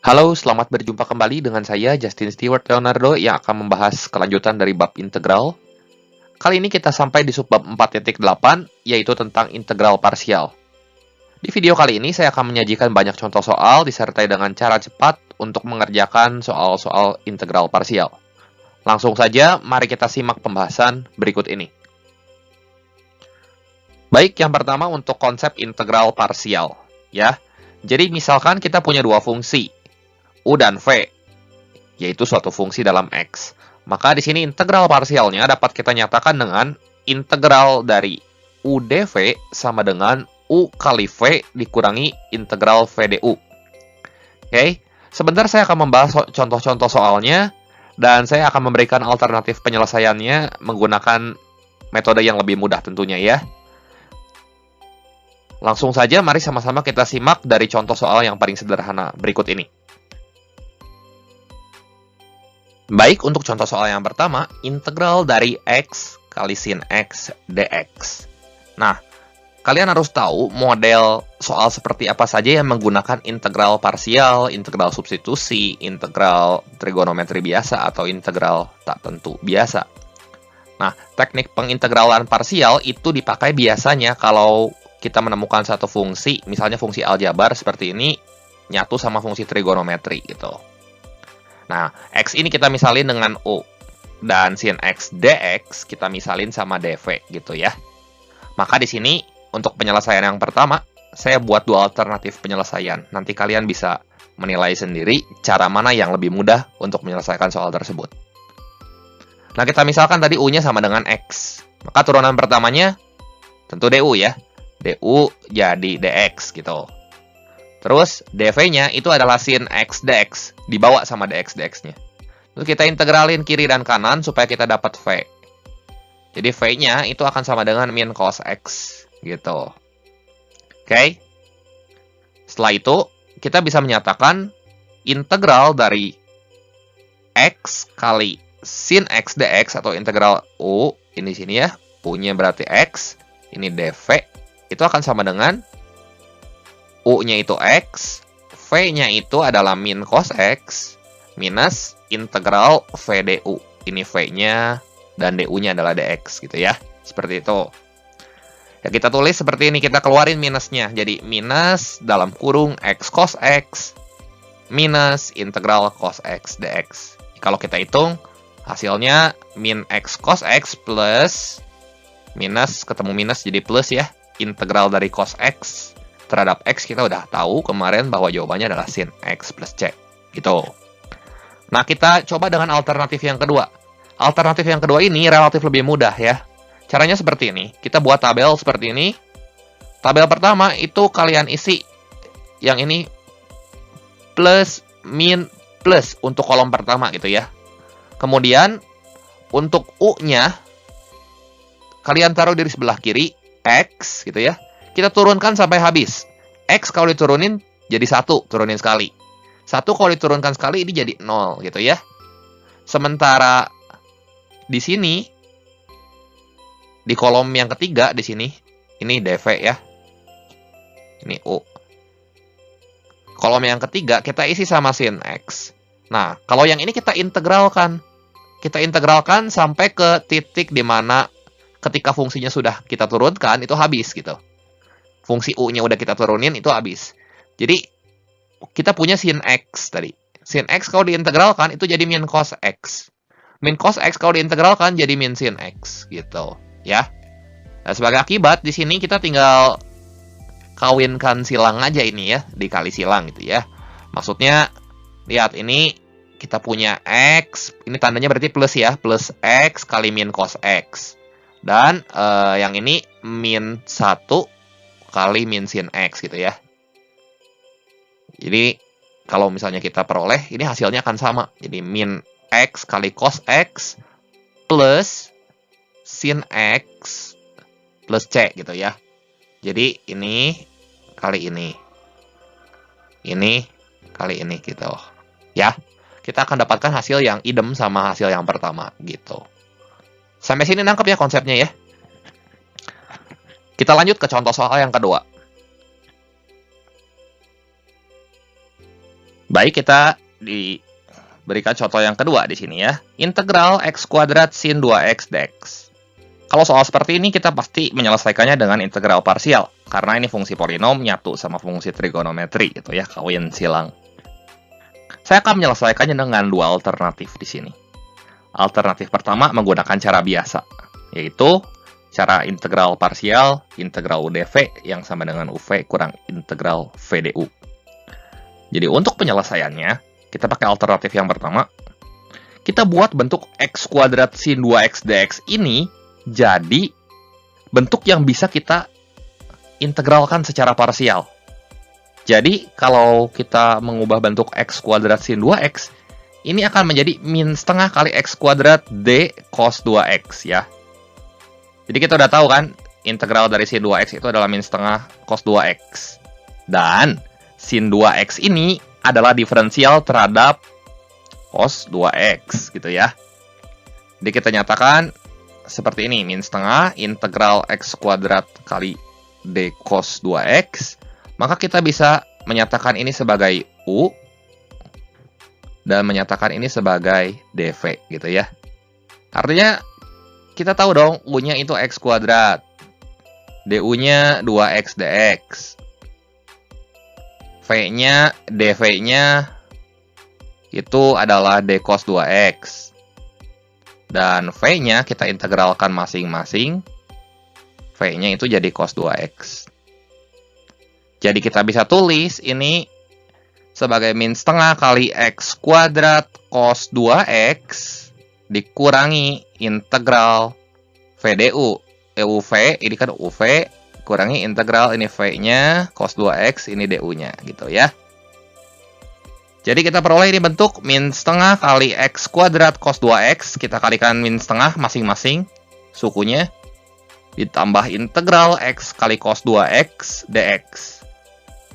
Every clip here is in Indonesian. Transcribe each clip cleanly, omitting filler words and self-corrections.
Halo, selamat berjumpa kembali dengan saya Justin Stewart Leonardo yang akan membahas kelanjutan dari bab integral. Kali ini kita sampai di subbab 4.8, yaitu tentang integral parsial. Di video kali ini saya akan menyajikan banyak contoh soal disertai dengan cara cepat untuk mengerjakan soal-soal integral parsial. Langsung saja, mari kita simak pembahasan berikut ini. Baik, yang pertama untuk konsep integral parsial, ya. Jadi misalkan kita punya dua fungsi, U dan V, yaitu suatu fungsi dalam X. Maka di sini integral parsialnya dapat kita nyatakan dengan integral dari U dV sama dengan U kali V dikurangi integral V du. Oke, sebentar saya akan membahas contoh-contoh soalnya, dan saya akan memberikan alternatif penyelesaiannya menggunakan metode yang lebih mudah tentunya ya. Langsung saja mari sama-sama kita simak dari contoh soal yang paling sederhana berikut ini. Baik, untuk contoh soal yang pertama, integral dari X kali sin X dx. Nah, kalian harus tahu model soal seperti apa saja yang menggunakan integral parsial, integral substitusi, integral trigonometri biasa, atau integral tak tentu biasa. Nah, teknik pengintegralan parsial itu dipakai biasanya kalau kita menemukan satu fungsi, misalnya fungsi aljabar seperti ini, nyatu sama fungsi trigonometri gitu. Nah, X ini kita misalin dengan U, dan sin X dx kita misalin sama dV gitu ya. Maka di sini, untuk penyelesaian yang pertama, saya buat dua alternatif penyelesaian. Nanti kalian bisa menilai sendiri cara mana yang lebih mudah untuk menyelesaikan soal tersebut. Nah, kita misalkan tadi U-nya sama dengan X. Maka turunan pertamanya tentu DU ya. DU jadi dx gitu. Terus dv-nya itu adalah sin x dx, dibawa sama dx dx-nya. Terus kita integralin kiri dan kanan supaya kita dapat v. Jadi v-nya itu akan sama dengan min cos x gitu. Oke. Setelah itu kita bisa menyatakan integral dari x kali sin x dx atau integral u ini sini ya. U-nya berarti x, ini dv. Itu akan sama dengan U-nya itu X, V-nya itu adalah min cos X, minus integral V du. Ini V-nya, dan du-nya adalah dx, gitu ya. Seperti itu. Ya, kita tulis seperti ini, kita keluarin minusnya. Jadi, minus dalam kurung X cos X, minus integral cos X dx. Kalau kita hitung, hasilnya min X cos X plus, minus, ketemu minus jadi plus ya. Integral dari cos X terhadap X kita udah tahu kemarin bahwa jawabannya adalah sin X plus C. Gitu. Nah, kita coba dengan alternatif yang kedua. Alternatif yang kedua ini relatif lebih mudah ya. Caranya seperti ini. Kita buat tabel seperti ini. Tabel pertama itu kalian isi yang ini plus, min, plus untuk kolom pertama gitu ya. Kemudian untuk U-nya kalian taruh di sebelah kiri. X gitu ya, kita turunkan sampai habis. X kalau diturunin jadi 1, turunin sekali. 1 kalau diturunkan sekali ini jadi 0 gitu ya. Sementara di sini di kolom yang ketiga di sini ini dv ya. Ini U. Kolom yang ketiga kita isi sama sin X. Nah, kalau yang ini kita integralkan. Kita integralkan sampai ke titik di mana ketika fungsinya sudah kita turunkan, itu habis gitu. Fungsi U-nya udah kita turunin, itu habis. Jadi, kita punya sin X tadi. Sin X kalau diintegralkan, itu jadi min cos X. Min cos X kalau diintegralkan, jadi min sin X. Gitu. Ya. Nah, sebagai akibat, di sini kita tinggal kawinkan silang aja ini ya. Dikali silang gitu ya. Maksudnya, lihat ini kita punya X. Ini tandanya berarti plus ya. Plus X kali min cos X. Dan yang ini min 1 kali min sin X gitu ya. Jadi kalau misalnya kita peroleh, ini hasilnya akan sama. Jadi min X kali cos X plus sin X plus C gitu ya. Jadi ini kali ini. Ini kali ini gitu. Ya, kita akan dapatkan hasil yang idem sama hasil yang pertama gitu. Sampai sini nangkep ya konsepnya ya. Kita lanjut ke contoh soal yang kedua. Baik, kita diberikan contoh yang kedua di sini ya. Integral x kuadrat sin 2x dx. Kalau soal seperti ini kita pasti menyelesaikannya dengan integral parsial. Karena ini fungsi polinom nyatu sama fungsi trigonometri gitu ya, kawin silang. Saya akan menyelesaikannya dengan dua alternatif di sini. Alternatif pertama menggunakan cara biasa, yaitu cara integral parsial, integral UdV yang sama dengan UV kurang integral VdU. Jadi untuk penyelesaiannya, kita pakai alternatif yang pertama. Kita buat bentuk x kuadrat sin 2x dx ini jadi bentuk yang bisa kita integralkan secara parsial. Jadi kalau kita mengubah bentuk x kuadrat sin 2x, ini akan menjadi min setengah kali x kuadrat d cos 2x ya. Jadi kita udah tahu kan, integral dari sin 2x itu adalah min setengah cos 2x. Dan sin 2x ini adalah diferensial terhadap cos 2x gitu ya. Jadi kita nyatakan seperti ini, min setengah integral x kuadrat kali d cos 2x. Maka kita bisa menyatakan ini sebagai u dan menyatakan ini sebagai dv gitu ya. Artinya kita tahu dong u-nya itu x kuadrat, du-nya 2x dx. V-nya, dv-nya itu adalah d cos 2x. Dan V-nya kita integralkan masing-masing. V-nya itu jadi cos 2x. Jadi kita bisa tulis ini sebagai min setengah kali x kuadrat cos 2x dikurangi integral VdU. UV, ini kan UV, kurangi integral ini V-nya, cos 2x, ini du-nya, gitu ya. Jadi kita peroleh ini bentuk min setengah kali x kuadrat cos 2x, kita kalikan min setengah masing-masing sukunya, ditambah integral x kali cos 2x dx.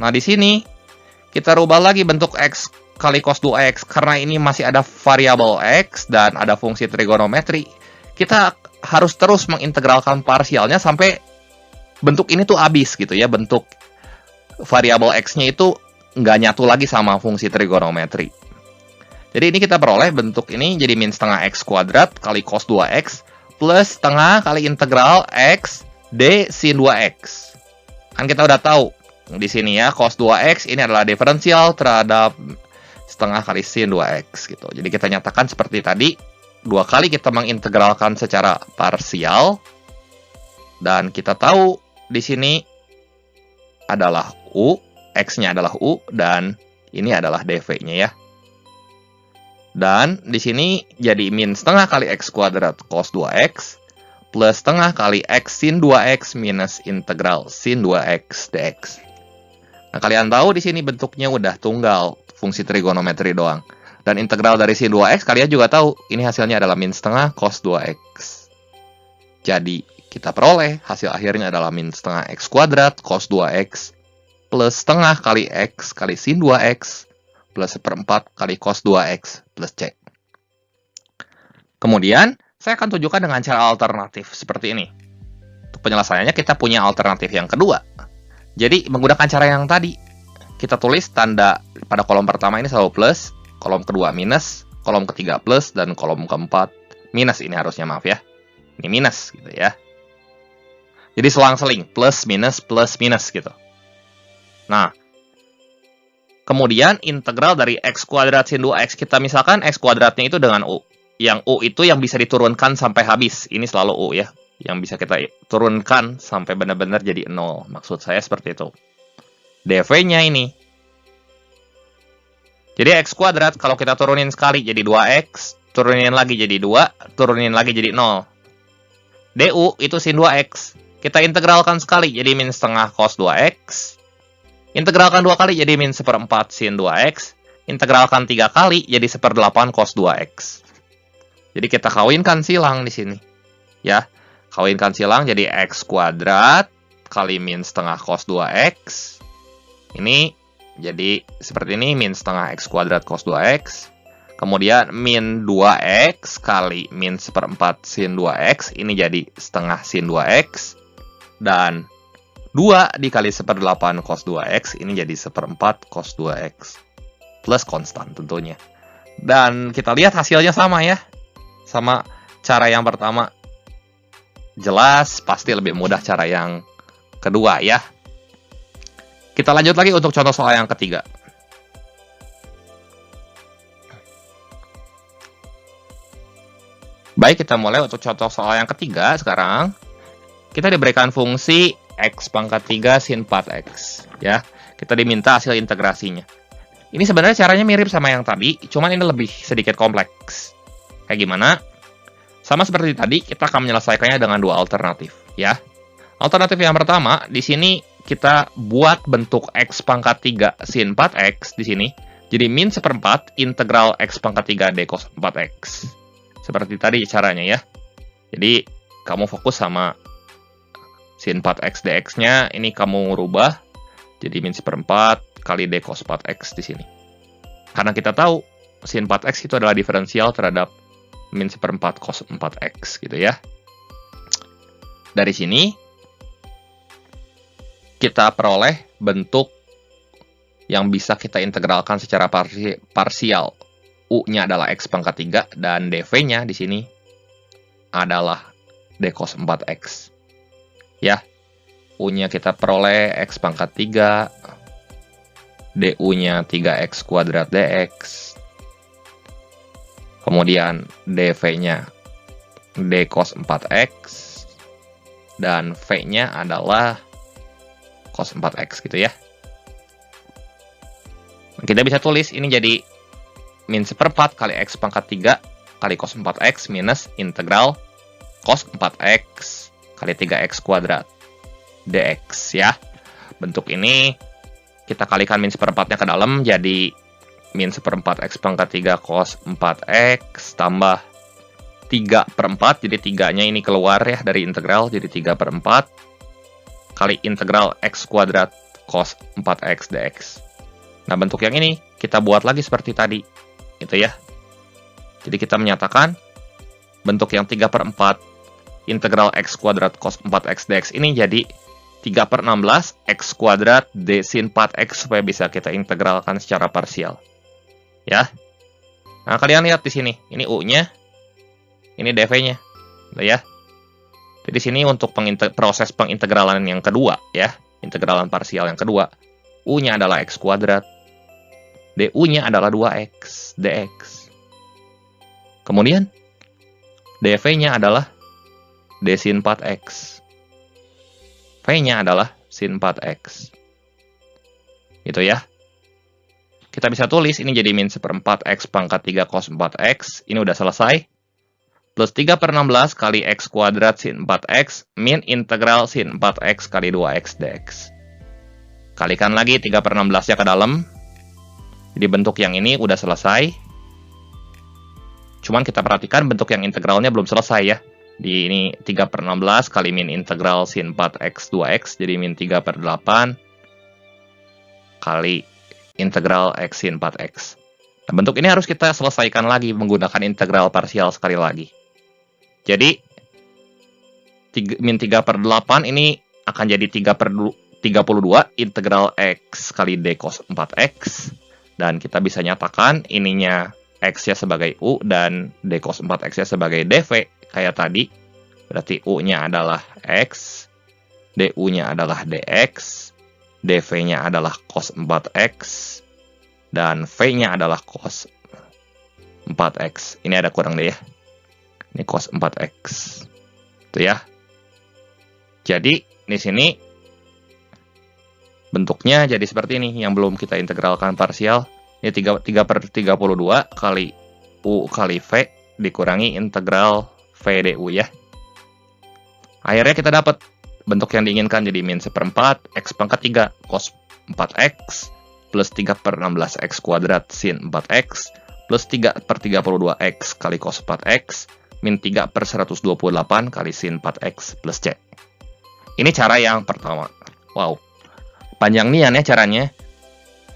Nah, di sini kita rubah lagi bentuk x kali cos 2x, karena ini masih ada variabel x dan ada fungsi trigonometri. Kita harus terus mengintegralkan parsialnya sampai bentuk ini tuh habis gitu ya, bentuk variabel x-nya itu nggak nyatu lagi sama fungsi trigonometri. Jadi ini kita peroleh bentuk ini jadi min setengah x kuadrat kali cos 2x plus setengah kali integral x d sin 2x. Kan kita udah tahu di sini ya, cos 2x ini adalah diferensial terhadap setengah kali sin 2x gitu. Jadi kita nyatakan seperti tadi, dua kali kita mengintegralkan secara parsial, dan kita tahu di sini adalah u, x-nya adalah u, dan ini adalah dv-nya ya. Dan di sini jadi min setengah kali x kuadrat cos 2x plus setengah kali x sin 2x minus integral sin 2x dx. Nah, kalian tahu di sini bentuknya udah tunggal, fungsi trigonometri doang. Dan integral dari sin 2x kalian juga tahu, ini hasilnya adalah min setengah cos 2x. Jadi kita peroleh hasil akhirnya adalah min setengah x kuadrat cos 2x plus setengah kali x kali sin 2x plus seperempat kali cos 2x plus c. Kemudian, saya akan tunjukkan dengan cara alternatif seperti ini. Untuk penyelesaiannya, kita punya alternatif yang kedua. Jadi, menggunakan cara yang tadi, kita tulis tanda pada kolom pertama ini selalu plus, kolom kedua minus, kolom ketiga plus, dan kolom keempat minus. Ini harusnya, maaf ya. Ini minus, gitu ya. Jadi, selang-seling, plus, minus, gitu. Nah, kemudian integral dari x kuadrat sin 2x, kita misalkan x kuadratnya itu dengan u. Yang u itu yang bisa diturunkan sampai habis. Ini selalu u ya. Yang bisa kita turunkan sampai benar-benar jadi 0. Maksud saya seperti itu. dv-nya ini. Jadi x kuadrat kalau kita turunin sekali jadi 2x. Turunin lagi jadi 2. Turunin lagi jadi 0. du itu sin 2x. Kita integralkan sekali jadi min setengah cos 2x. Integralkan 2 kali jadi min seperempat sin 2x. Integralkan 3 kali jadi seperdelapan cos 2x. Jadi kita kawinkan silang di sini. Ya, kawinkan silang jadi x kuadrat kali min setengah cos 2x. Ini jadi seperti ini, min setengah x kuadrat cos 2x. Kemudian min 2x kali min seperempat sin 2x. Ini jadi setengah sin 2x. Dan 2 dikali seperdelapan cos 2x, ini jadi seperempat cos 2x. plus konstan tentunya. Dan kita lihat hasilnya sama ya. Sama cara yang pertama. Jelas pasti lebih mudah cara yang kedua ya. Kita lanjut lagi untuk contoh soal yang ketiga. Baik, kita mulai untuk contoh soal yang ketiga sekarang. Kita diberikan fungsi x pangkat 3 sin 4x ya. Kita diminta hasil integrasinya. Ini sebenarnya caranya mirip sama yang tadi, cuman ini lebih sedikit kompleks. Kayak gimana? Sama seperti tadi, kita akan menyelesaikannya dengan dua alternatif ya. Alternatif yang pertama, di sini kita buat bentuk x pangkat 3 sin 4x di sini jadi min 1/4 integral x pangkat 3 d cos 4x. Seperti tadi caranya ya. Jadi kamu fokus sama sin 4x dx-nya, ini kamu rubah jadi min 1/4 kali d cos 4x di sini. Karena kita tahu sin 4x itu adalah diferensial terhadap min 1/4 cos 4x gitu ya. Dari sini kita peroleh bentuk yang bisa kita integralkan secara parsial. U-nya adalah x pangkat 3 dan dv-nya di sini adalah d cos 4x. Ya. U-nya kita peroleh x pangkat 3, du-nya 3x kuadrat dx. Kemudian dv-nya d cos 4x dan v-nya adalah cos 4x gitu ya. Kita bisa tulis ini jadi min 1/4 kali x pangkat 3 kali cos 4x minus integral cos 4x kali 3x kuadrat dx ya. Bentuk ini kita kalikan min 1/4-nya ke dalam jadi min 1/4 x pangkat 3 cos 4x tambah 3/4, jadi 3-nya ini keluar ya dari integral, jadi 3/4 kali integral x kuadrat cos 4x dx. Nah, bentuk yang ini kita buat lagi seperti tadi. Gitu ya. Jadi kita menyatakan bentuk yang 3/4 integral x kuadrat cos 4x dx ini jadi 3/16 x kuadrat d sin 4x supaya bisa kita integralkan secara parsial. Ya. Nah, kalian lihat di sini. Ini u-nya. Ini dv-nya. Ya. Jadi sini untuk proses pengintegralan yang kedua ya, integralan parsial yang kedua, u-nya adalah x kuadrat, du-nya adalah 2x dx. Kemudian dv-nya adalah d sin 4x. V-nya adalah sin 4x. Gitu ya. Kita bisa tulis ini jadi min 1/4 x pangkat 3 cos 4x. Ini udah selesai. Plus 3/16 kali x kuadrat sin 4x min integral sin 4x kali 2x dx. Kalikan lagi 3/16-nya ke dalam. Jadi bentuk yang ini udah selesai. Cuman kita perhatikan bentuk yang integralnya belum selesai ya. Di ini 3/16 kali min integral sin 4x 2x jadi min 3/8 kali integral x sin 4x. Nah, bentuk ini harus kita selesaikan lagi menggunakan integral parsial sekali lagi. Jadi, min 3/8 ini akan jadi 3/32 integral x kali d cos 4x. Dan kita bisa nyatakan ininya x-nya sebagai u dan d cos 4x-nya sebagai dv. Kayak tadi, berarti u-nya adalah x, du-nya adalah dx, dv-nya adalah cos 4x, dan v-nya adalah cos 4x. Ini ada kurang deh ya. Ini cos 4x. Itu ya. Jadi, di sini bentuknya jadi seperti ini yang belum kita integralkan parsial. Ini 3/32 kali u kali v dikurangi integral v du ya. Akhirnya kita dapat bentuk yang diinginkan jadi min 1/4 x pangkat 3 cos 4x plus 3/16 x kuadrat sin 4x plus 3/32 x kali cos 4x min 3/128 kali sin 4x plus c. Ini cara yang pertama. Wow, panjang nian ya caranya.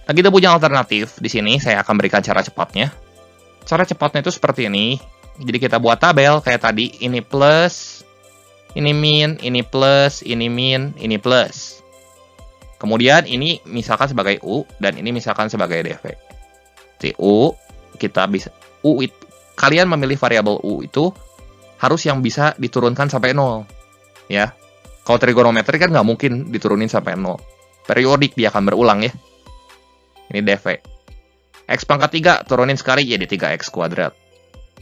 Nah, kita punya alternatif. Di sini saya akan berikan cara cepatnya. Cara cepatnya itu seperti ini. Jadi kita buat tabel kayak tadi. Ini plus, ini min, ini plus, ini min, ini plus. Kemudian ini misalkan sebagai u, dan ini misalkan sebagai dv. Si U, kita bisa kalian memilih variabel U itu harus yang bisa diturunkan sampai 0. Ya. Kalau trigonometri kan nggak mungkin diturunin sampai 0. Periodik dia akan berulang ya. Ini dv. X pangkat 3 turunin sekali jadi 3x kuadrat.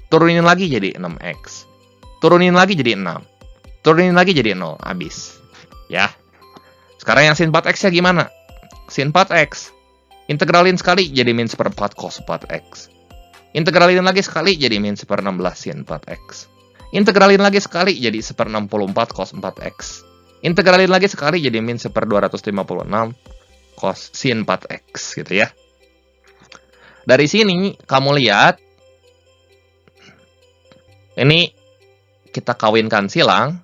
Turunin lagi jadi 6x. Turunin lagi jadi 6. Turunin lagi jadi 0. Habis. Ya. Sekarang yang sin 4x-nya gimana? Sin 4x. Integralin sekali jadi min seperempat cos 4x. Integralin lagi sekali jadi min seper-16 sin 4x. Integralin lagi sekali jadi seper-64 cos 4x. Integralin lagi sekali jadi min seper-256 cos sin 4x gitu ya. Dari sini kamu lihat ini kita kawinkan silang.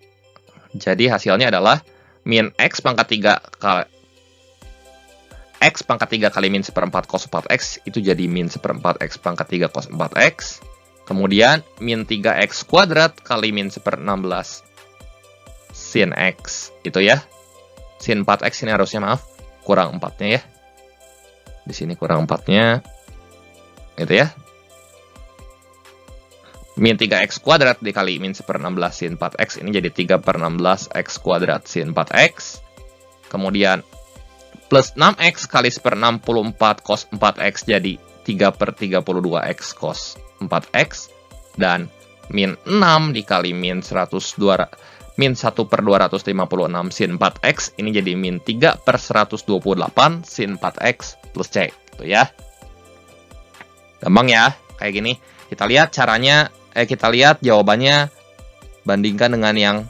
Jadi hasilnya adalah min x pangkat 3 kali x pangkat 3 kali min seperempat cos 4x itu jadi min seperempat x pangkat 3 cos 4x. Kemudian min 3x kuadrat kali min seper-16 sin x itu ya. Sin 4x ini harusnya maaf kurang 4-nya ya. Di sini kurang 4-nya. Itu ya. Min 3x kuadrat dikali min seper-16 sin 4x ini jadi 3/16x kuadrat sin 4x. Kemudian plus 6x kali seper-64 cos 4x jadi 3/32x cos 4x. Dan min 6 dikali min 1/256 sin 4x ini jadi min 3/128 sin 4x plus c. Gitu ya. Gampang ya, kayak gini. Kita lihat caranya, kita lihat jawabannya bandingkan dengan yang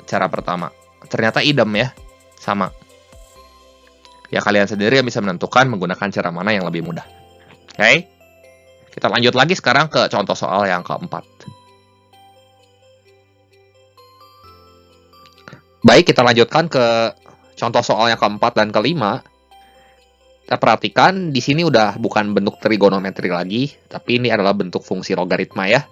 cara pertama. Ternyata idem ya, sama. Ya kalian sendiri yang bisa menentukan menggunakan cara mana yang lebih mudah. Oke? Kita lanjut lagi sekarang ke contoh soal yang keempat. Baik, kita lanjutkan ke contoh soal yang keempat dan kelima. Kita perhatikan di sini udah bukan bentuk trigonometri lagi, tapi ini adalah bentuk fungsi logaritma ya.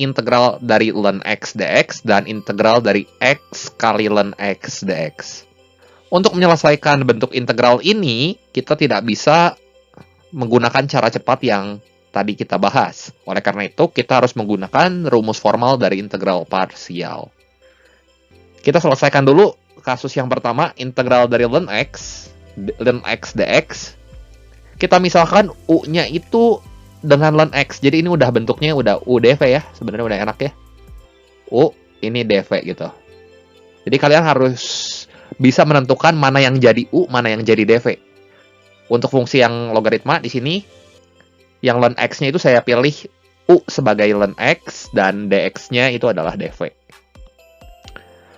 Integral dari ln x dx dan integral dari x kali ln x dx. Untuk menyelesaikan bentuk integral ini, kita tidak bisa menggunakan cara cepat yang tadi kita bahas. Oleh karena itu, kita harus menggunakan rumus formal dari integral parsial. Kita selesaikan dulu kasus yang pertama, integral dari ln x dx. Kita misalkan u-nya itu dengan ln x. Jadi ini udah bentuknya udah u dv ya. Sebenarnya udah enak ya. U ini dv gitu. Jadi kalian harus bisa menentukan mana yang jadi u, mana yang jadi dv. Untuk fungsi yang logaritma di sini yang ln x-nya itu saya pilih u sebagai ln x dan dx-nya itu adalah dv.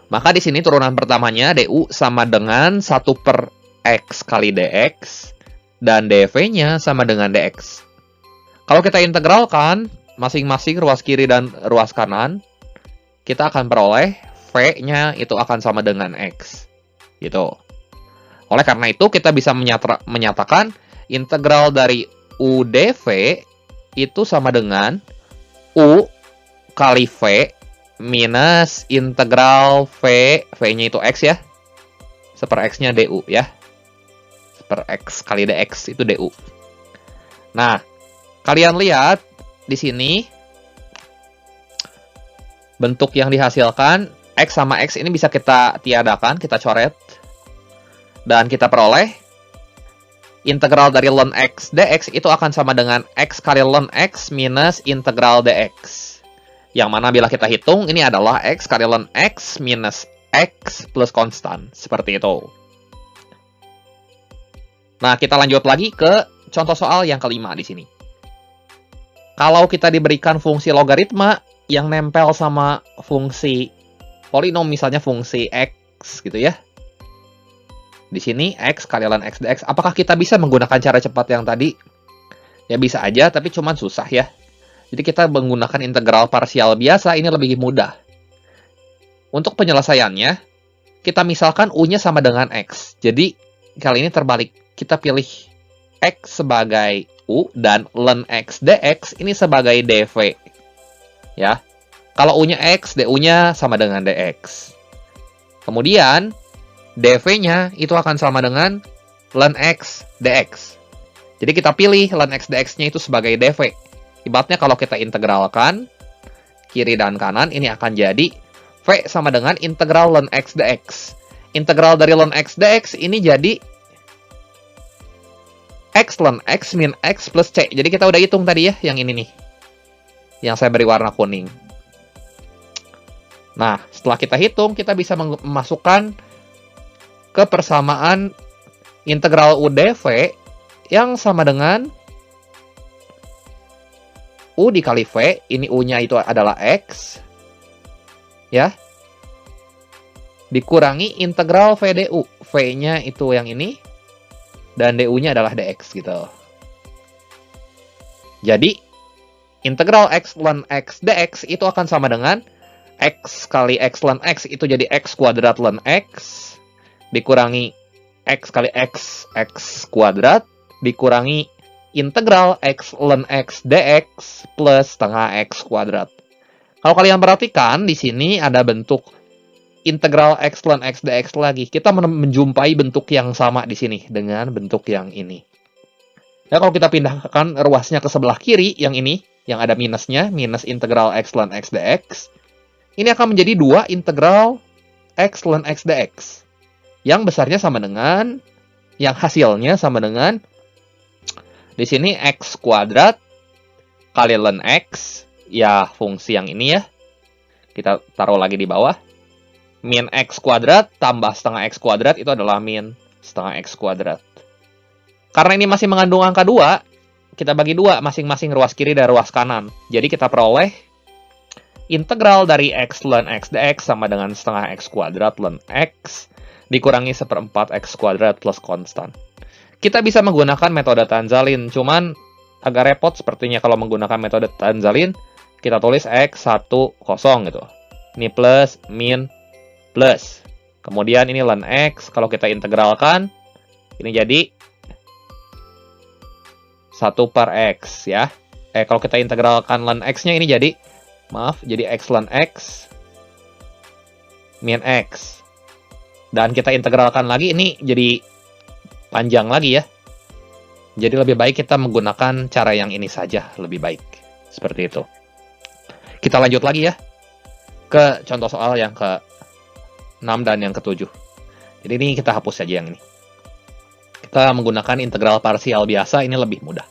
Maka di sini turunan pertamanya du sama dengan 1/x kali dx dan dv-nya sama dengan dx. Kalau kita integralkan masing-masing ruas kiri dan ruas kanan, kita akan peroleh v-nya itu akan sama dengan x. Gitu. Oleh karena itu kita bisa menyatakan integral dari u dv itu sama dengan u kali v minus integral v-nya itu x ya. Seper x-nya du ya. Seper x kali dx itu du. Nah, kalian lihat di sini bentuk yang dihasilkan x sama x ini bisa kita tiadakan, kita coret. Dan kita peroleh integral dari ln x dx itu akan sama dengan x kali ln x minus integral dx. Yang mana bila kita hitung, ini adalah x kali ln x minus x plus konstan. Seperti itu. Nah, kita lanjut lagi ke contoh soal yang kelima di sini. Kalau kita diberikan fungsi logaritma yang nempel sama fungsi polinom, misalnya fungsi x gitu ya. Di sini x kali ln x dx. Apakah kita bisa menggunakan cara cepat yang tadi? Ya bisa aja, tapi cuman susah ya. Jadi kita menggunakan integral parsial biasa, ini lebih mudah. Untuk penyelesaiannya, kita misalkan u-nya sama dengan x. Jadi kali ini terbalik. Kita pilih x sebagai u dan ln x dx ini sebagai dv. Ya. Kalau u-nya x, du-nya sama dengan dx. Kemudian dv-nya itu akan sama dengan ln x dx. Jadi kita pilih ln x dx-nya itu sebagai dv. Ibaratnya kalau kita integralkan kiri dan kanan, ini akan jadi v sama dengan integral ln x dx. Integral dari ln x dx ini jadi x ln x min x plus c. Jadi kita udah hitung tadi ya, yang ini nih. Yang saya beri warna kuning. Nah, setelah kita hitung, kita bisa memasukkan ke persamaan integral u dv yang sama dengan U dikali V, ini U-nya itu adalah X, ya, dikurangi integral V du, V-nya itu yang ini, dan du-nya adalah dx, gitu. Jadi, integral X ln X dx itu akan sama dengan X kali X ln X, itu jadi X kuadrat ln X, dikurangi X kali X, X kuadrat, dikurangi integral X ln X dx plus setengah X kuadrat. Kalau kalian perhatikan, di sini ada bentuk integral X ln X dx lagi. Kita menjumpai bentuk yang sama di sini dengan bentuk yang ini. Ya, kalau kita pindahkan ruasnya ke sebelah kiri, yang ini, yang ada minusnya, minus integral X ln X dx, ini akan menjadi 2 integral X ln X dx. Yang besarnya sama dengan, yang hasilnya sama dengan, di sini X kuadrat kali ln X, ya fungsi yang ini ya. Kita taruh lagi di bawah. Min X kuadrat tambah setengah X kuadrat itu adalah min setengah X kuadrat. Karena ini masih mengandung angka 2, kita bagi 2 masing-masing ruas kiri dan ruas kanan. Jadi kita peroleh integral dari X ln X dx sama dengan setengah X kuadrat ln X dikurangi 1/4 X kuadrat plus konstan. Kita bisa menggunakan metode Tanzalin, cuman agak repot sepertinya kalau menggunakan metode Tanzalin. Kita tulis X10 gitu. Ini plus, min, plus. Kemudian ini ln X, kalau kita integralkan, ini jadi 1/X ya. Kalau kita integralkan ln X-nya ini jadi, jadi X ln X, min X. Dan kita integralkan lagi, ini jadi panjang lagi ya. Jadi lebih baik kita menggunakan cara yang ini saja, lebih baik. Seperti itu. Kita lanjut lagi ya ke contoh soal yang ke-6 dan yang ke-7. Jadi ini kita hapus saja yang ini. Kita menggunakan integral parsial biasa, ini lebih mudah.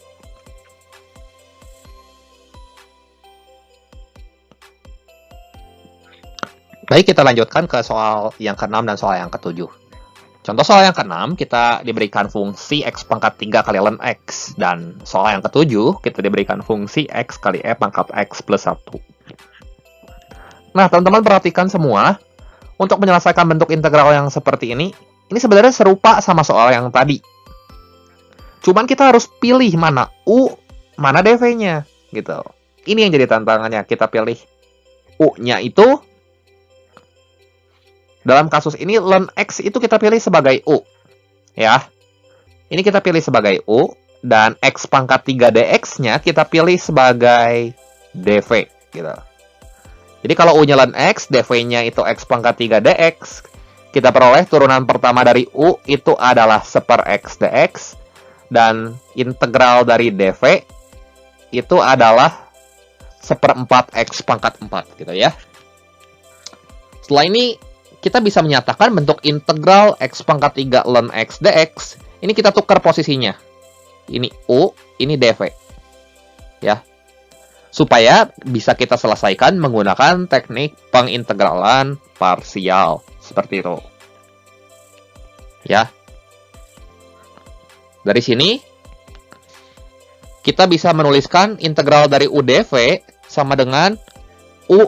Baik, kita lanjutkan ke soal yang ke-6 dan soal yang ke-7. Contoh soal yang ke-6, kita diberikan fungsi X pangkat 3 kali ln X. Dan soal yang ke-7, kita diberikan fungsi X kali E pangkat X plus 1. Nah, teman-teman perhatikan semua. Untuk menyelesaikan bentuk integral yang seperti ini sebenarnya serupa sama soal yang tadi. Cuman kita harus pilih mana U, mana dv-nya. Gitu. Ini yang jadi tantangannya. Kita pilih U-nya itu, dalam kasus ini, ln X itu kita pilih sebagai U. Ya. Ini kita pilih sebagai U. Dan X pangkat 3 dx-nya kita pilih sebagai dv. Gitu. Jadi kalau U-nya ln X, dv-nya itu X pangkat 3 dx. Kita peroleh turunan pertama dari U itu adalah 1/X dx. Dan integral dari dv itu adalah 1/4 X pangkat 4. Gitu ya. Setelah ini, kita bisa menyatakan bentuk integral X pangkat 3 ln X dx. Ini kita tukar posisinya. Ini U, ini dv. Ya. Supaya bisa kita selesaikan menggunakan teknik pengintegralan parsial. Seperti itu. Ya. Dari sini, kita bisa menuliskan integral dari U dv sama dengan U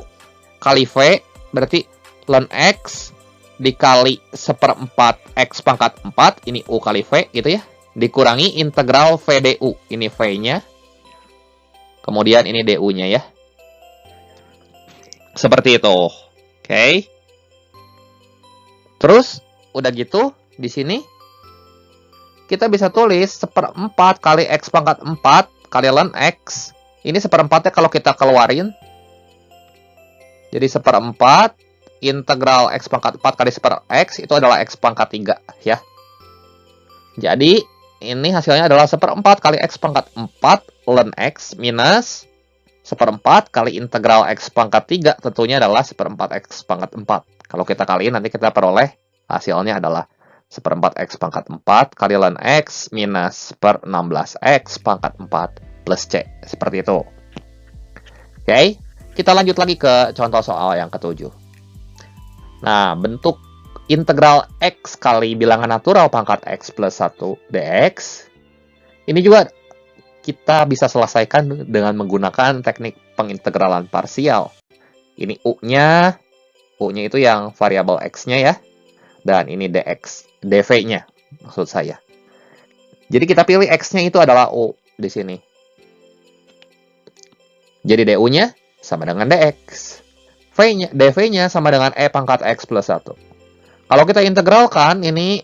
kali V, berarti ln X dikali 1/4 X pangkat 4, ini U kali V, gitu ya. Dikurangi integral V du, ini V-nya. Kemudian ini du-nya ya. Seperti itu. Oke. Terus, udah gitu, di sini, kita bisa tulis 1/4 kali X pangkat 4 kali ln X. Ini 1/4-nya kalau kita keluarin. Jadi 1/4 integral X pangkat 4 kali 1/X itu adalah X pangkat 3 ya. Jadi ini hasilnya adalah 1/4 kali X pangkat 4 ln X minus 1/4 kali integral X pangkat 3 tentunya adalah 1/4 X pangkat 4. Kalau kita kaliin nanti kita peroleh hasilnya adalah 1/4 X pangkat 4 kali ln X minus 1/16 X pangkat 4 plus C. Seperti itu. Oke, kita lanjut lagi ke contoh soal yang ketujuh. Nah, bentuk integral X kali bilangan natural pangkat X plus 1 dx. Ini juga kita bisa selesaikan dengan menggunakan teknik pengintegralan parsial. Ini U-nya itu yang variabel X-nya ya. Dan ini dx, dv-nya maksud saya. Jadi kita pilih X-nya itu adalah U di sini. Jadi du-nya sama dengan dx. dv-nya sama dengan E pangkat X plus 1. Kalau kita integralkan ini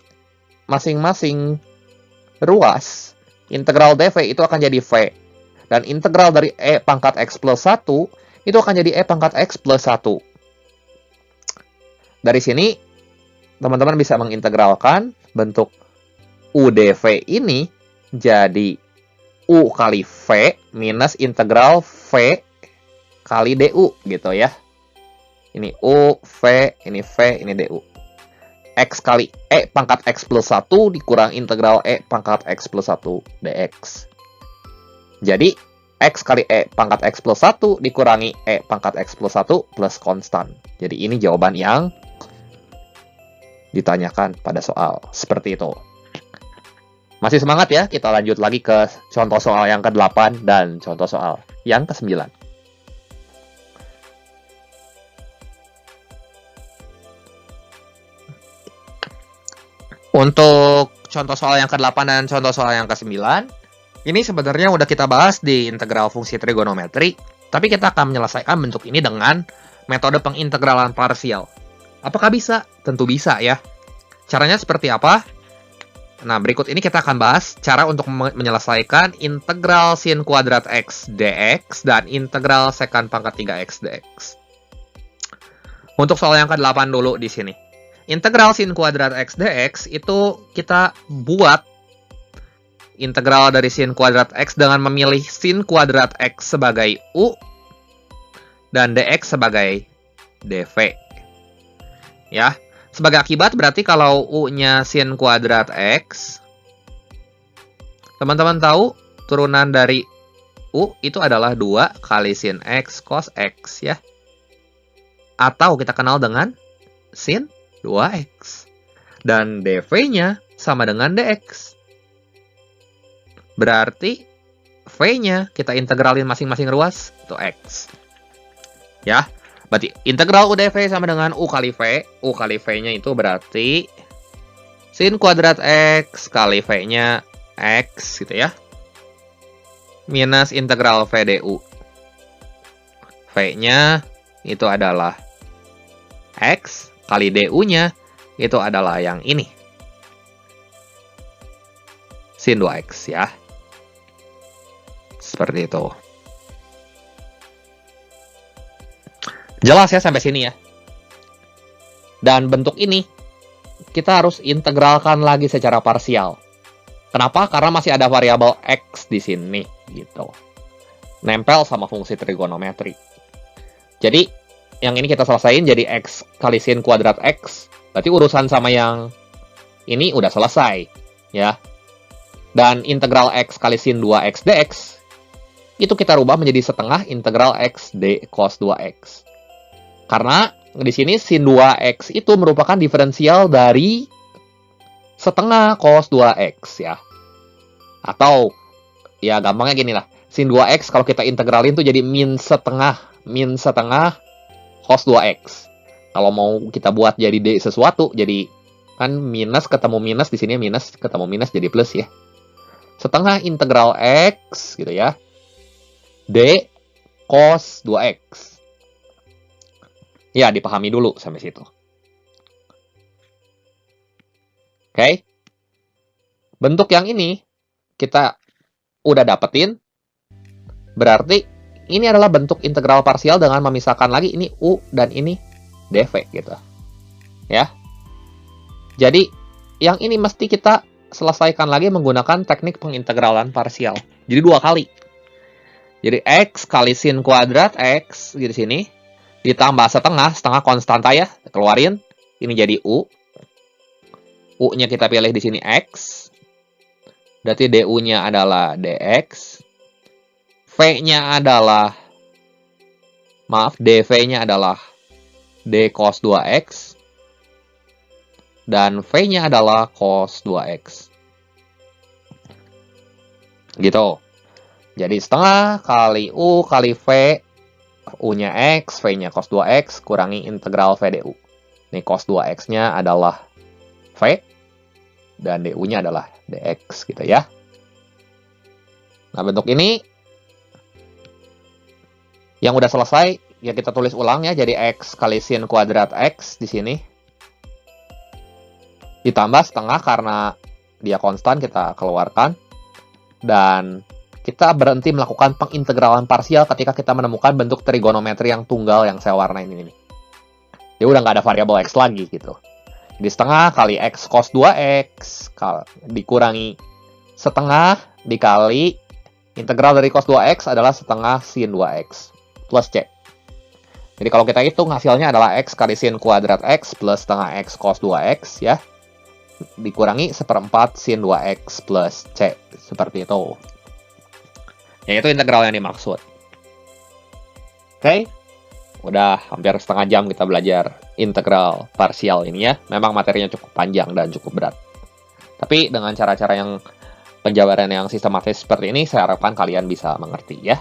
masing-masing ruas, integral dv itu akan jadi V. Dan integral dari E pangkat X plus 1 itu akan jadi E pangkat X plus 1. Dari sini, teman-teman bisa mengintegralkan bentuk UdV ini jadi U kali V minus integral V kali DU gitu ya. Ini U, V, ini V, ini DU. X kali E pangkat X plus 1 dikurang integral E pangkat X plus 1 dx. Jadi, X kali E pangkat X plus 1 dikurangi E pangkat X plus 1 plus konstan. Jadi, ini jawaban yang ditanyakan pada soal. Seperti itu. Masih semangat ya? Kita lanjut lagi ke contoh soal yang ke-8 dan contoh soal yang ke-9. Untuk contoh soal yang ke-8 dan contoh soal yang ke-9, ini sebenarnya udah kita bahas di integral fungsi trigonometri, tapi kita akan menyelesaikan bentuk ini dengan metode pengintegralan parsial. Apakah bisa? Tentu bisa ya. Caranya seperti apa? Nah, berikut ini kita akan bahas cara untuk menyelesaikan integral sin kuadrat X dx dan integral sekant pangkat 3x dx. Untuk soal yang ke-8 dulu di sini. Integral sin kuadrat X dx itu kita buat integral dari sin kuadrat X dengan memilih sin kuadrat X sebagai U dan dx sebagai dv. Ya, sebagai akibat berarti kalau U-nya sin kuadrat X, teman-teman tahu turunan dari U itu adalah 2 kali sin X cos X ya. Atau kita kenal dengan sin 2x. Dan dv-nya sama dengan dx. Berarti v-nya kita integralin masing-masing ruas, itu x. Ya, berarti integral udv sama dengan u kali v. U kali v-nya itu berarti sin kuadrat x kali v-nya x gitu ya. Minus integral v du. V-nya itu adalah x kali du-nya itu adalah yang ini. Sin 2x ya. Seperti itu. Jelas ya sampai sini ya. Dan bentuk ini kita harus integralkan lagi secara parsial. Kenapa? Karena masih ada variabel x di sini gitu. Nempel sama fungsi trigonometri. Jadi yang ini kita selesaiin jadi X kali sin kuadrat X. Berarti urusan sama yang ini udah selesai. Ya. Dan integral X kali sin 2X dx. Itu kita rubah menjadi setengah integral X d cos 2X. Karena di sini sin 2X itu merupakan diferensial dari setengah cos 2X ya. Atau, ya gampangnya gini lah. Sin 2X kalau kita integralin tuh jadi min setengah cos 2x. Kalau mau kita buat jadi D sesuatu, jadi kan minus ketemu minus, di sini minus ketemu minus jadi plus ya. Setengah integral X gitu ya. D cos 2x. Ya, dipahami dulu sampai situ. Oke. Bentuk yang ini kita udah dapetin. Berarti ini adalah bentuk integral parsial dengan memisahkan lagi ini U dan ini dv gitu. Ya. Jadi yang ini mesti kita selesaikan lagi menggunakan teknik pengintegralan parsial. Jadi 2 kali. Jadi X kali sin kuadrat X di sini ditambah setengah konstanta ya, keluarin. Ini jadi U. U-nya kita pilih di sini X. Berarti DU-nya adalah DX. V-nya adalah DV-nya adalah D cos 2X. Dan V-nya adalah cos 2X. Gitu. Jadi setengah kali U kali V, U-nya X, V-nya cos 2X, kurangi integral VDU. Ini cos 2X-nya adalah V, dan DU-nya adalah DX, gitu ya. Nah, bentuk ini yang udah selesai, ya kita tulis ulang ya, jadi X kali sin kuadrat X di sini. Ditambah setengah karena dia konstan, kita keluarkan. Dan kita berhenti melakukan pengintegralan parsial ketika kita menemukan bentuk trigonometri yang tunggal yang saya warnain ini. Jadi udah nggak ada variabel X lagi gitu. Jadi setengah kali X cos 2X dikurangi setengah dikali integral dari cos 2X adalah setengah sin 2X plus C. Jadi kalau kita hitung hasilnya adalah X kali sin kuadrat X plus setengah X cos 2X ya. Dikurangi seperempat sin 2X plus C. Seperti itu. Ya, itu integral yang dimaksud. Oke. Udah hampir setengah jam kita belajar integral parsial ini ya. Memang materinya cukup panjang dan cukup berat. Tapi dengan cara-cara yang penjabaran yang sistematis seperti ini, saya harapkan kalian bisa mengerti ya.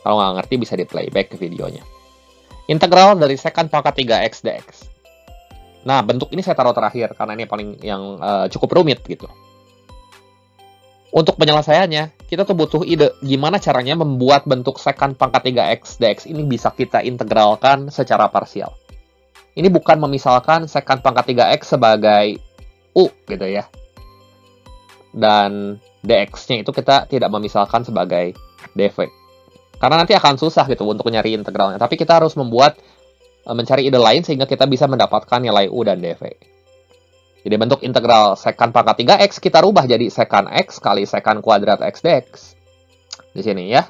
Kalau nggak ngerti bisa di playback ke videonya. Integral dari secant pangkat 3x dx. Nah, bentuk ini saya taruh terakhir karena ini paling yang cukup rumit gitu. Untuk penyelesaiannya, kita tuh butuh ide gimana caranya membuat bentuk secant pangkat 3x dx ini bisa kita integralkan secara parsial. Ini bukan memisalkan secant pangkat 3x sebagai U gitu ya. Dan dx-nya itu kita tidak memisalkan sebagai dv. Karena nanti akan susah gitu untuk nyari integralnya. Tapi kita harus mencari ide lain sehingga kita bisa mendapatkan nilai U dan dv. Jadi bentuk integral secant pangkat 3x kita rubah jadi secant x kali secant kuadrat x dx. Di sini ya.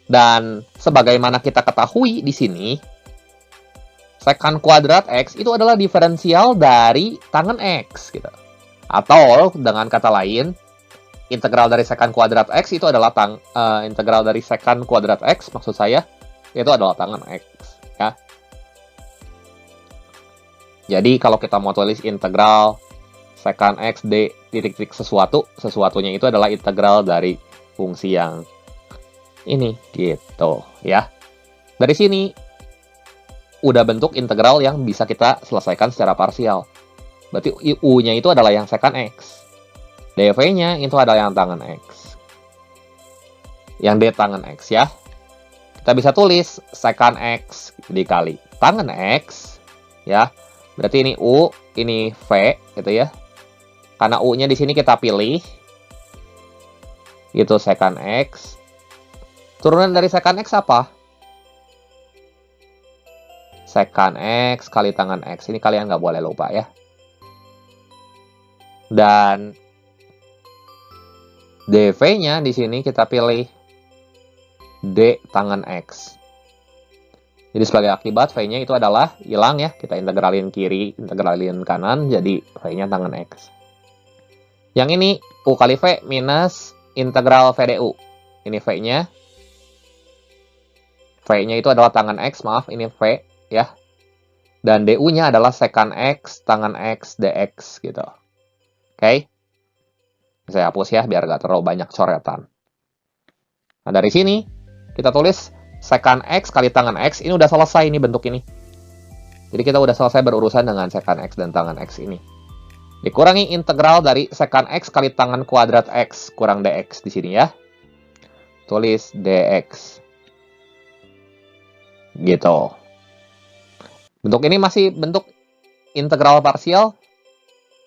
Dan sebagaimana kita ketahui di sini, secant kuadrat x itu adalah diferensial dari tangen x gitu. Atau dengan kata lain, integral dari secant kuadrat x itu adalah integral dari secant kuadrat x maksud saya itu adalah tangen x ya. Jadi kalau kita mau tulis integral secant x d titik-titik sesuatunya itu adalah integral dari fungsi yang ini gitu ya. Dari sini udah bentuk integral yang bisa kita selesaikan secara parsial. Berarti U-nya itu adalah yang secant x. dv-nya itu adalah yang tangen x. Yang d tangen x ya. Kita bisa tulis secant x dikali tangen x ya. Berarti ini U, ini V, gitu ya. Karena U-nya di sini kita pilih. Itu secant X. Turunan dari secant X apa? Secant X kali tangen X. Ini kalian nggak boleh lupa ya. Dan dv-nya di sini kita pilih D tangen X. Jadi sebagai akibat V-nya itu adalah hilang ya. Kita integralin kiri, integralin kanan, jadi V-nya tangen X. Yang ini U kali V minus integral VDU. Ini V-nya. V-nya itu adalah tangen X, maaf, ini V ya. Dan DU-nya adalah secant X, tangen X, dx gitu. Oke. Saya hapus ya, biar nggak terlalu banyak coretan. Nah, dari sini kita tulis secant x kali tangen x, ini udah selesai ini bentuk ini. Jadi kita udah selesai berurusan dengan secant x dan tangen x ini. Dikurangi integral dari secant x kali tangen kuadrat x kurang dx di sini ya. Tulis dx. Gitu. Bentuk ini masih bentuk integral parsial,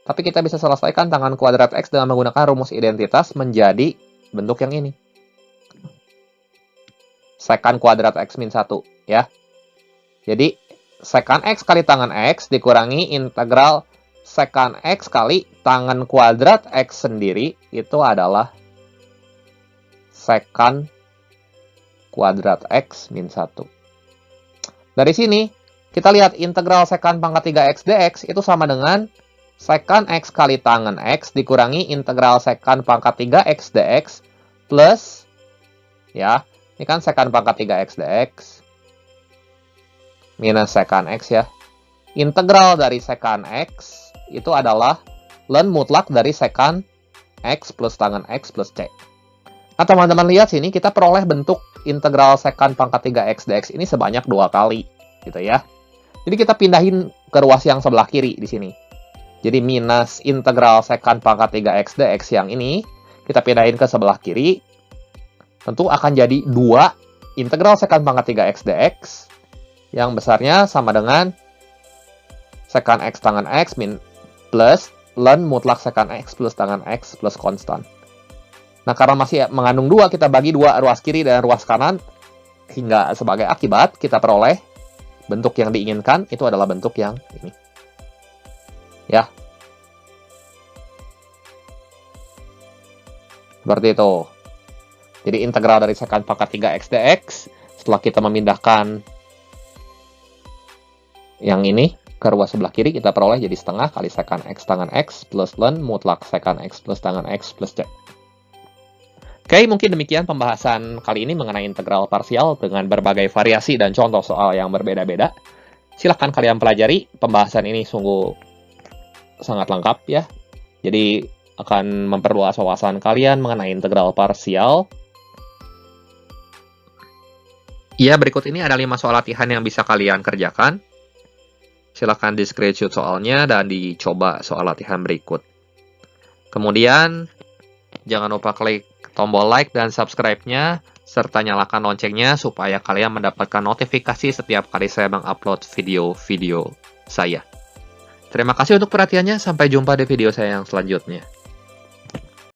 tapi kita bisa selesaikan tangen kuadrat x dengan menggunakan rumus identitas menjadi bentuk yang ini. Secant kuadrat x min 1 ya. Jadi secant x kali tangen x dikurangi integral Sekan X kali tangan kuadrat X sendiri itu adalah sekan kuadrat X min 1. Dari sini, kita lihat integral sekan pangkat 3X dx itu sama dengan sekan X kali tangan X dikurangi integral sekan pangkat 3X dx plus, ya, ini kan sekan pangkat 3X dx minus sekan X ya. Integral dari sekan X itu adalah ln mutlak dari sekan X plus tangan X plus C. Nah, teman-teman lihat sini, kita peroleh bentuk integral sekan pangkat 3X dx ini sebanyak 2 kali, gitu ya. Jadi kita pindahin ke ruas yang sebelah kiri di sini. Jadi minus integral sekan pangkat 3X dx yang ini, kita pindahin ke sebelah kiri, tentu akan jadi 2 integral sekan pangkat 3X dx, yang besarnya sama dengan sekan X tangan X min plus ln mutlak sekan X plus tangan X plus konstan. Nah, karena masih mengandung 2, kita bagi 2 ruas kiri dan ruas kanan, hingga sebagai akibat kita peroleh bentuk yang diinginkan itu adalah bentuk yang ini. Ya. Seperti itu. Jadi integral dari sekan pangkat 3X dx, setelah kita memindahkan yang ini ke ruas sebelah kiri, kita peroleh jadi setengah kali sekan X tangan X plus ln mutlak sekan X plus tangan X plus C. Oke, mungkin demikian pembahasan kali ini mengenai integral parsial dengan berbagai variasi dan contoh soal yang berbeda-beda. Silahkan kalian pelajari, pembahasan ini sungguh sangat lengkap ya. Jadi akan memperluas wawasan kalian mengenai integral parsial. Ya, berikut ini ada 5 soal latihan yang bisa kalian kerjakan. Silahkan di screenshot soalnya dan dicoba soal latihan berikut. Kemudian, jangan lupa klik tombol like dan subscribe-nya, serta nyalakan loncengnya supaya kalian mendapatkan notifikasi setiap kali saya mengupload video-video saya. Terima kasih untuk perhatiannya, sampai jumpa di video saya yang selanjutnya.